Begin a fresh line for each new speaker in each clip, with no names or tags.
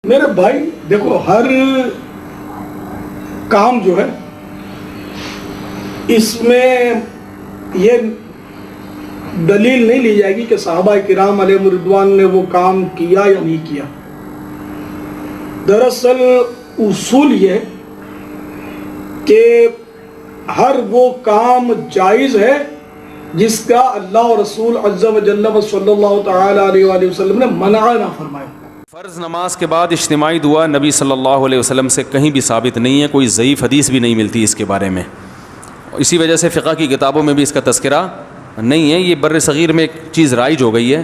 میرے بھائی دیکھو، ہر کام جو ہے اس میں یہ دلیل نہیں لی جائے گی کہ صحابہ کرام علیہ رضوان نے وہ کام کیا یا نہیں کیا۔ دراصل اصول یہ کہ ہر وہ کام جائز ہے جس کا اللہ و رسول عز و جل و صلی اللہ تعالی علیہ وآلہ وسلم نے منع نہ فرمایا۔
فرض نماز کے بعد اجتماعی دعا نبی صلی اللہ علیہ وسلم سے کہیں بھی ثابت نہیں ہے، کوئی ضعیف حدیث بھی نہیں ملتی اس کے بارے میں۔ اسی وجہ سے فقہ کی کتابوں میں بھی اس کا تذکرہ نہیں ہے۔ یہ بر صغیر میں ایک چیز رائج ہو گئی ہے،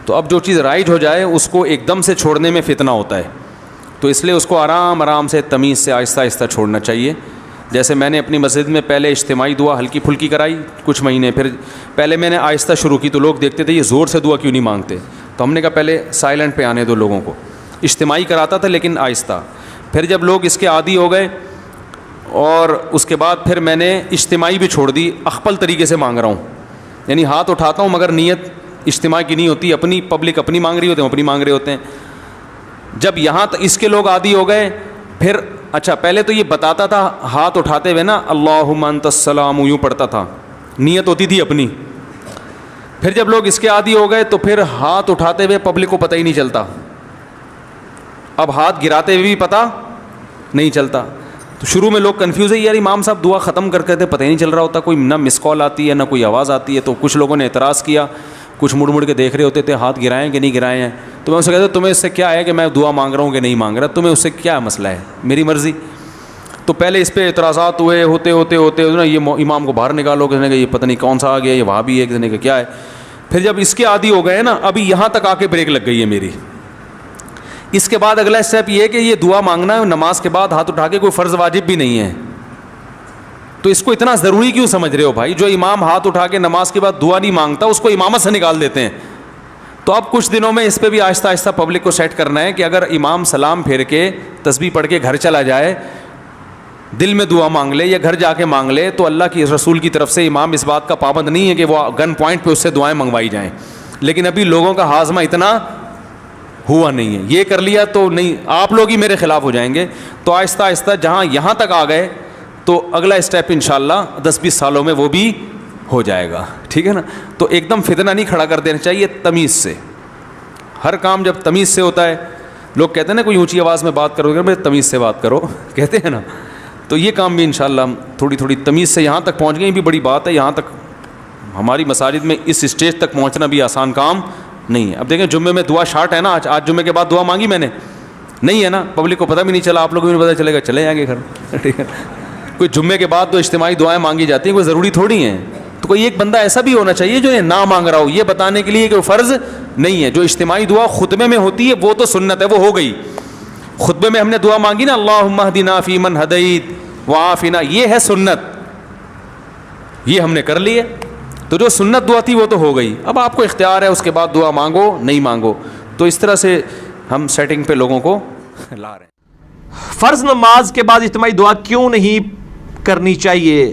تو اب جو چیز رائج ہو جائے اس کو ایک دم سے چھوڑنے میں فتنہ ہوتا ہے، تو اس لیے اس کو آرام آرام سے تمیز سے آہستہ آہستہ چھوڑنا چاہیے۔ جیسے میں نے اپنی مسجد میں پہلے اجتماعی دعا ہلکی پھلکی کرائی کچھ مہینے، پھر پہلے میں نے آہستہ شروع کی تو لوگ دیکھتے تھے یہ زور سے دعا کیوں نہیں مانگتے، تو ہم نے کہا پہلے سائلنٹ پہ آنے دو لوگوں کو۔ اجتماعی کراتا تھا لیکن آہستہ، پھر جب لوگ اس کے عادی ہو گئے اور اس کے بعد پھر میں نے اجتماعی بھی چھوڑ دی، اخپل طریقے سے مانگ رہا ہوں، یعنی ہاتھ اٹھاتا ہوں مگر نیت اجتماع کی نہیں ہوتی، اپنی پبلک اپنی مانگ رہی ہوتے ہیں، اپنی مانگ رہے ہوتے ہیں۔ جب یہاں اس کے لوگ عادی ہو گئے، پھر اچھا پہلے تو یہ بتاتا تھا ہاتھ اٹھاتے ہوئے نا اللہم انت السلام، یوں پڑھتا تھا، نیت ہوتی تھی اپنی۔ پھر جب لوگ اس کے عادی ہو گئے تو پھر ہاتھ اٹھاتے ہوئے پبلک کو پتہ ہی نہیں چلتا، اب ہاتھ گراتے ہوئے بھی پتہ نہیں چلتا۔ تو شروع میں لوگ کنفیوز ہے، یار امام صاحب دعا ختم کرتے تھے پتہ ہی نہیں چل رہا ہوتا، کوئی نہ مس کال آتی ہے نہ کوئی آواز آتی ہے۔ تو کچھ لوگوں نے اعتراض کیا، کچھ مڑ مڑ کے دیکھ رہے ہوتے تھے ہاتھ گرائے ہیں کہ نہیں گرائے ہیں۔ تو میں اسے کہتا تمہیں اس سے کیا ہے کہ میں دعا مانگ رہا ہوں کہ نہیں مانگ رہا، تمہیں اس سے کیا مسئلہ ہے، میری مرضی۔ تو پہلے اس پہ اعتراضات ہوئے، ہوتے نا یہ امام کو باہر نکالو، کسی نے کہا یہ پتہ نہیں کون سا آ گیا، یہ وہاں بھی ہے، کسی نے کہا کیا ہے۔ پھر جب اس کے عادی ہو گئے نا، ابھی یہاں تک آ کے بریک لگ گئی ہے میری۔ اس کے بعد اگلا اسٹیپ یہ ہے کہ یہ دعا مانگنا ہے نماز کے بعد ہاتھ اٹھا کے، کوئی فرض واجب بھی نہیں ہے، تو اس کو اتنا ضروری کیوں سمجھ رہے ہو بھائی؟ جو امام ہاتھ اٹھا کے نماز کے بعد دعا نہیں مانگتا اس کو امامت سے نکال دیتے ہیں۔ تو اب کچھ دنوں میں اس پہ بھی آہستہ آہستہ پبلک کو سیٹ کرنا ہے کہ اگر امام سلام پھیر کے تسبیح پڑھ کے گھر چلا جائے، دل میں دعا مانگ لے یا گھر جا کے مانگ لے، تو اللہ کی رسول کی طرف سے امام اس بات کا پابند نہیں ہے کہ وہ گن پوائنٹ پہ اس سے دعائیں منگوائی جائیں۔ لیکن ابھی لوگوں کا ہاضمہ اتنا ہوا نہیں ہے، یہ کر لیا تو نہیں، آپ لوگ ہی میرے خلاف ہو جائیں گے۔ تو آہستہ آہستہ جہاں یہاں تک آ گئے تو اگلا اسٹیپ انشاءاللہ 10-20 سالوں میں وہ بھی ہو جائے گا، ٹھیک ہے نا۔ تو ایک دم فتنہ نہیں کھڑا کر دینا چاہیے، تمیز سے۔ ہر کام جب تمیز سے ہوتا ہے، لوگ کہتے ہیں نا کوئی اونچی آواز میں بات کرو گے، تمیز سے بات کرو کہتے ہیں نا، تو یہ کام بھی انشاءاللہ ہم تھوڑی تھوڑی تمیز سے یہاں تک پہنچ گئے، یہ بھی بڑی بات ہے۔ یہاں تک ہماری مساجد میں اس اسٹیج تک پہنچنا بھی آسان کام نہیں ہے۔ اب دیکھیں جمعے میں دعا شارٹ ہے نا، آج جمعے کے بعد دعا مانگی میں نے نہیں ہے نا، پبلک کو پتہ بھی نہیں چلا، آپ لوگوں کو بھی پتہ چلے گا، چلے جائیں گے گھر، ٹھیک ہے۔ کوئی جمعے کے بعد تو اجتماعی دعائیں مانگی جاتی ہیں، کوئی ضروری تھوڑی ہیں۔ تو کوئی ایک بندہ ایسا بھی ہونا چاہیے جو یہ نہ مانگ رہا ہو، یہ بتانے کے لیے کہ وہ فرض نہیں ہے۔ جو اجتماعی دعا خطبے میں ہوتی ہے وہ تو سنت ہے، وہ ہو گئی۔ خطبے میں ہم نے دعا مانگی نا اللہم اہدنا فیمن ہدیت وعافنا، یہ ہے سنت، یہ ہم نے کر لی ہے۔ تو جو سنت دعا تھی وہ تو ہو گئی، اب آپ کو اختیار ہے اس کے بعد دعا مانگو نہیں مانگو۔ تو اس طرح سے ہم سیٹنگ پہ لوگوں کو لا رہے ہیں۔
فرض نماز کے بعد اجتماعی دعا کیوں نہیں کرنی چاہیے؟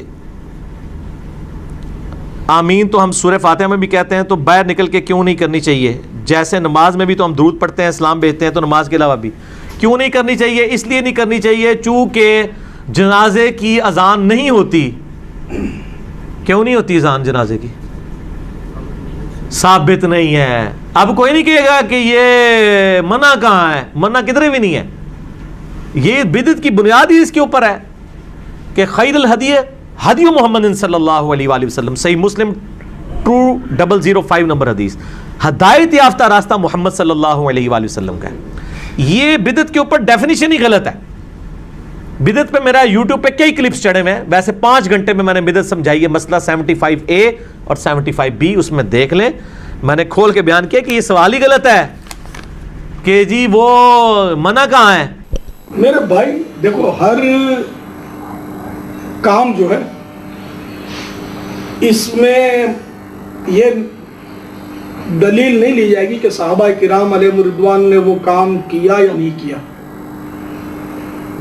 آمین تو ہم سورہ فاتحہ میں بھی کہتے ہیں، تو باہر نکل کے کیوں نہیں کرنی چاہیے؟ جیسے نماز میں بھی تو ہم درود پڑھتے ہیں، سلام بھیجتے ہیں، تو نماز کے علاوہ بھی کیوں نہیں کرنی چاہیے؟ اس لیے نہیں کرنی چاہیے چونکہ جنازے کی اذان نہیں ہوتی۔ کیوں نہیں ہوتی اذان جنازے کی؟ ثابت نہیں ہے۔ اب کوئی نہیں کہے گا کہ یہ منع کہاں ہے، منع کدھر بھی نہیں ہے۔ یہ بدعت کی بنیاد ہی اس کے اوپر ہے کہ خیر الہدی ہدی محمد صلی اللہ علیہ وآلہ وسلم، صحیح مسلم 2005 نمبر حدیث، ہدایت یافتہ راستہ محمد صلی اللہ علیہ وآلہ وسلم کا ہے۔ یہ بدعت کے اوپر ڈیفینیشن ہی غلط ہے۔ بدعت پہ میرا یوٹیوب پہ کئی کلپس چڑھے ہوئے ہیں، ویسے 5 گھنٹے میں نے بدعت سمجھائی ہے، مسئلہ 75A اور 75B، اس میں دیکھ لیں، میں نے کھول کے بیان کیا کہ یہ سوال ہی غلط ہے کہ جی وہ منع کہاں ہے۔
میرے بھائی دیکھو، ہر کام جو ہے اس میں یہ دلیل نہیں لی جائے گی کہ صحابہ کرام علیہ رضوان نے وہ کام کیا یا نہیں کیا۔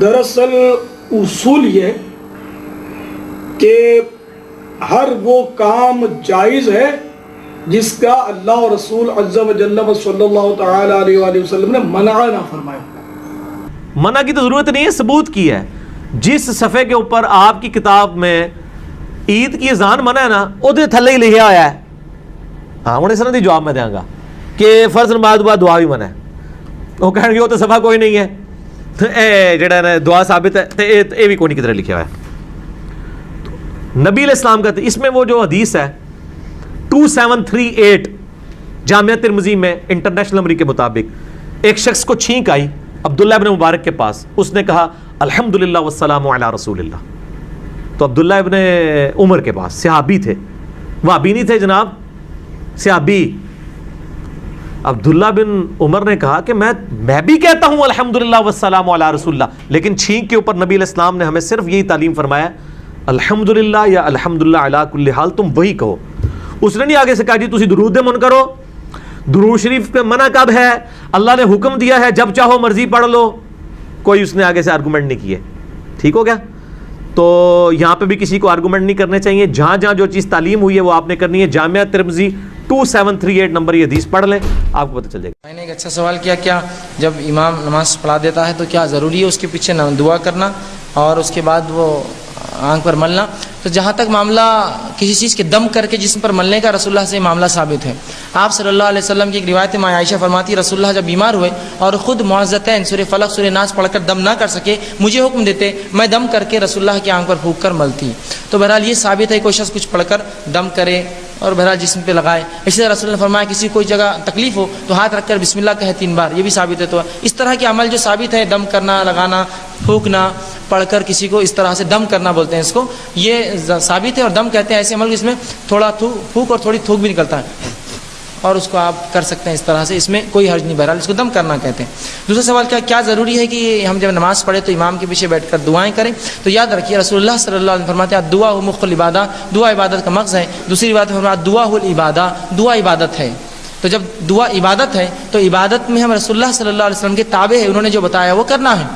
دراصل اصول یہ کہ ہر وہ کام جائز ہے جس کا اللہ و رسول عز و جل و صلی اللہ تعالی علیہ وآلہ وسلم نے منع نہ فرمایا۔
منع کی تو ضرورت نہیں ہے, ثبوت کی ہے. جس صفحے کے اوپر آپ کی کتاب میں عید کی اذان منع ہے نا, وہ تھلے ہی لکھا ہوا ہے. ہاں ہوں اس طرح جواب میں دیا گا کہ فرض نماز بعد دعا بھی منع ہے. وہ کہیں گے وہ تو صفحہ کوئی نہیں ہے, جڑا نا دعا ثابت ہے, یہ بھی کوئی نہیں کدھر لکھا ہوا ہے. نبی علیہ السلام کا اس میں وہ جو حدیث ہے 2738 جامعہ ترمذی میں انٹرنیشنل نمبر کے مطابق, ایک شخص کو چھینک آئی عبداللہ ابن مبارک کے پاس, اس نے کہا الحمدللہ والسلام علی رسول اللہ. تو عبداللہ ابن عمر کے پاس, صحابی تھے, وہابی نہیں تھے جناب, صحابی. عبداللہ بن عمر نے کہا کہ میں بھی کہتا ہوں الحمدللہ والسلام علی رسول اللہ, لیکن چھینک کے اوپر نبی علیہ السلام نے ہمیں صرف یہی تعلیم فرمایا الحمدللہ یا الحمدللہ علی کل حال, تم وہی کہو. اس نے نہیں آگے سے کہا جی تسی درود من کرو, درود شریف پہ منع کب ہے, اللہ نے حکم دیا ہے جب چاہو مرضی پڑھ لو. کوئی اس نے آگے سے آرگومنٹ نہیں کیے. ٹھیک ہو گیا. تو یہاں پہ بھی کسی کو آرگومنٹ نہیں کرنے چاہیے, جہاں جہاں جو چیز تعلیم ہوئی ہے وہ آپ نے کرنی ہے. جامعہ ترمذی 2738 نمبر یہ حدیث پڑھ لیں, آپ کو پتہ چل جائے گا.
میں نے ایک اچھا سوال کیا, کیا جب امام نماز پڑھا دیتا ہے تو کیا ضروری ہے اس کے پیچھے دعا کرنا اور اس کے بعد وہ آنکھ پر ملنا؟ تو جہاں تک معاملہ کسی چیز کے دم کر کے جسم پر ملنے کا, رسول اللہ سے معاملہ ثابت ہے. آپ صلی اللہ علیہ وسلم کی ایک روایت میں عائشہ فرماتی ہے رسول اللہ جب بیمار ہوئے اور خود معوذتین سورہ فلق سورہ ناس پڑھ کر دم نہ کر سکے, مجھے حکم دیتے, میں دم کر کے رسول اللہ کی آنکھ پر پھونک کر ملتی. تو بہرحال یہ ثابت ہے کوئی شخص کچھ پڑھ کر دم کرے اور بہرحال جسم پہ لگائے. اسی طرح رسول اللہ نے فرمایا کسی کوئی جگہ تکلیف ہو تو ہاتھ رکھ کر بسم اللہ کہے 3 بار, یہ بھی ثابت ہے. تو اس طرح کے عمل جو ثابت ہے, دم کرنا, لگانا, پھونکنا, پڑھ کر کسی کو اس طرح سے دم کرنا بولتے ہیں اس کو, یہ ثابت ہے. اور دم کہتے ہیں ایسے عمل جس میں تھوڑا پھونک اور تھوڑی تھوک بھی نکلتا ہے, اور اس کو آپ کر سکتے ہیں اس طرح سے, اس میں کوئی حرج نہیں. بہرحال اس کو دم کرنا کہتے ہیں. دوسرا سوال کیا ضروری ہے کہ ہم جب نماز پڑھیں تو امام کے پیچھے بیٹھ کر دعائیں کریں؟ تو یاد رکھیے رسول اللہ صلی اللہ علیہ وسلم فرماتے ہیں دعا مخ العبادہ, دعا عبادت کا مغز ہے. دوسری بات فرمایا دعا العبادہ, دعا عبادت ہے. تو جب دعا عبادت ہے تو عبادت میں ہم رسول اللہ صلی اللہ علیہ وسلم کے تابع ہیں, انہوں نے جو بتایا وہ کرنا ہے.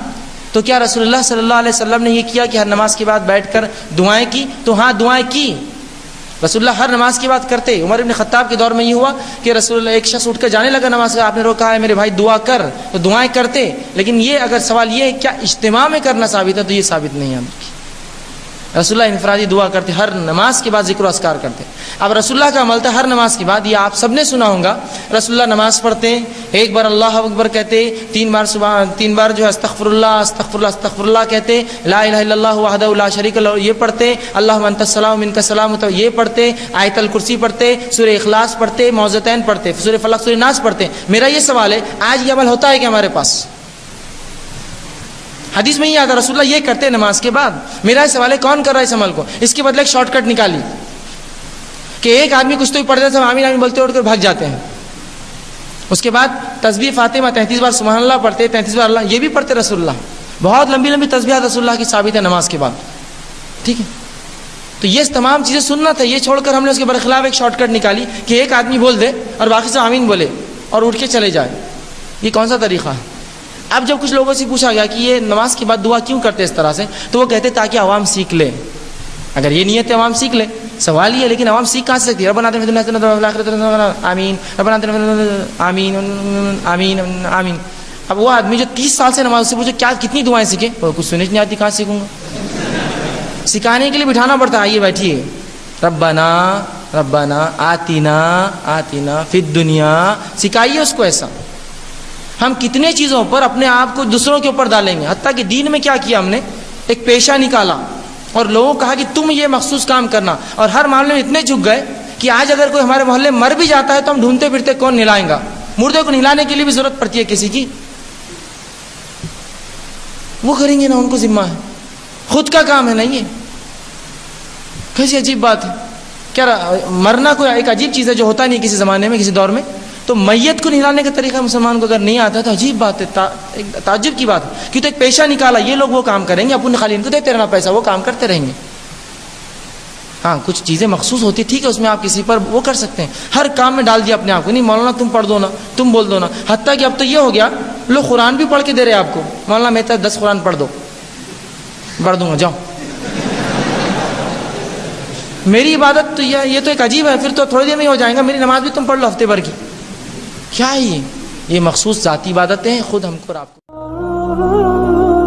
تو کیا رسول اللہ صلی اللہ علیہ وسلم نے یہ کیا کہ ہر نماز کے بعد بیٹھ کر دعائیں کی؟ تو ہاں دعائیں کی, رسول اللہ ہر نماز کی بات کرتے. عمر ابن خطاب کے دور میں یہ ہوا کہ رسول اللہ ایک شخص اٹھ کر جانے لگا نماز کا, آپ نے روکا ہے میرے بھائی دعا کر, تو دعائیں کرتے. لیکن یہ اگر سوال یہ ہے کیا اجتماع میں کرنا ثابت ہے, تو یہ ثابت نہیں ہے. رسول اللہ انفرادی دعا کرتے, ہر نماز کے بعد ذکر و اذکار کرتے. اب رسول اللہ کا عمل تھا ہر نماز کے بعد, یہ آپ سب نے سنا ہوگا, رسول اللہ نماز پڑھتے, ایک بار اللہ اکبر کہتے, 3 بار جو ہے استغفر اللہ استغفر اللہ استغفر اللہ کہتے, لا الہ الا اللہ وحدہ لا شریک لہ یہ پڑھتے, اللہم انت السلام منک السلام یہ پڑھتے, آیت الکرسی پڑھتے, سورہ اخلاص پڑھتے, معوذتین پڑھتے, سورہ فلق سورہ ناس پڑھتے. میرا یہ سوال ہے آج یہ عمل ہوتا ہے کہ ہمارے پاس؟ حدیث میں یہ آتا رسول اللہ یہ کرتے نماز کے بعد. میرا سوال ہے کون کر رہا ہے اس عمل کو؟ اس کے بدلے ایک شارٹ کٹ نکالی کہ ایک آدمی کچھ تو ہی پڑھتے تھے, آمین آمین بولتے اٹھ کر بھاگ جاتے ہیں. اس کے بعد تسبیح فاطمہ 33 بار سبحان اللہ پڑھتے, 33 بار اللہ, یہ بھی پڑھتے رسول اللہ. بہت لمبی لمبی تسبیحات رسول اللہ کی ثابت ہے نماز کے بعد. ٹھیک ہے, تو یہ تمام چیزیں سننا تھا. یہ چھوڑ کر ہم نے اس کے برخلاف ایک شارٹ کٹ نکالی کہ ایک آدمی بول دے اور باقی سے آمین بولے اور اٹھ کے چلے جائے. یہ کون سا طریقہ ہے؟ اب جب کچھ لوگوں سے پوچھا گیا کہ یہ نماز کے بعد دعا کیوں کرتے اس طرح سے, تو وہ کہتے تاکہ عوام سیکھ لے. اگر یہ نیت ہے عوام سیکھ لے, سوال یہ ہے لیکن عوام سیکھ کہاں سے سکتی ہے؟ ربنا آتنا فی الدنیا حسنۃ وفی الآخرۃ حسنۃ آمین, ربنا آتنا آمین آمین آمین. اب وہ آدمی جو 30 سال سے نماز سے پوچھے کیا کتنی دعائیں سیکھے, کچھ سننے نہیں آتی, کہاں سیکھوں گا؟ سکھانے کے لیے بٹھانا پڑتا ہے. آئیے بیٹھیے, ربنا ربنا آتنا آتنا فی الدنیا, سکھائیے اس کو ایسا. ہم کتنے چیزوں پر اپنے آپ کو دوسروں کے اوپر ڈالیں گے. حتیٰ کہ دین میں کیا کیا ہم نے, ایک پیشہ نکالا اور لوگوں کو کہا کہ تم یہ مخصوص کام کرنا, اور ہر معاملے میں اتنے جھک گئے کہ آج اگر کوئی ہمارے محلے مر بھی جاتا ہے تو ہم ڈھونڈتے پھرتے کون نہلائیں گا. مردے کو نہلانے کے لیے بھی ضرورت پڑتی ہے کسی کی, وہ کریں گے نا, ان کو ذمہ ہے, خود کا کام ہے نہیں ہے. کیسی عجیب بات ہے. کیا مرنا کوئی ایک عجیب چیز ہے جو ہوتا نہیں کسی زمانے میں کسی دور میں؟ تو میت کو نہلانے کا طریقہ مسلمان کو اگر نہیں آتا تو عجیب بات ہے, تعجب کی بات ہے. کیوں تو ایک پیشہ نکالا, یہ لوگ وہ کام کریں گے, اپنے خالی ان کو دیتے رہنا پیسہ, وہ کام کرتے رہیں گے. ہاں کچھ چیزیں مخصوص ہوتی ہے, ٹھیک ہے, اس میں آپ کسی پر وہ کر سکتے ہیں. ہر کام میں ڈال دیا اپنے آپ کو, نہیں مولانا تم پڑھ دو نا, تم بول دو نا. حتیٰ کہ اب تو یہ ہو گیا لوگ قرآن بھی پڑھ کے دے رہے آپ کو, مولانا میں تو 10 قرآن پڑھ دو, پڑھ دوں گا جاؤ. میری عبادت تو یہ تو ایک عجیب ہے, پھر تو تھوڑی دیر میں ہی ہو جائے گا, میری نماز بھی تم پڑھ لو ہفتے بھر کی. کیا ہے یہ مخصوص ذاتی عبادتیں ہیں, خود ہم کو اور آپ کو.
oh.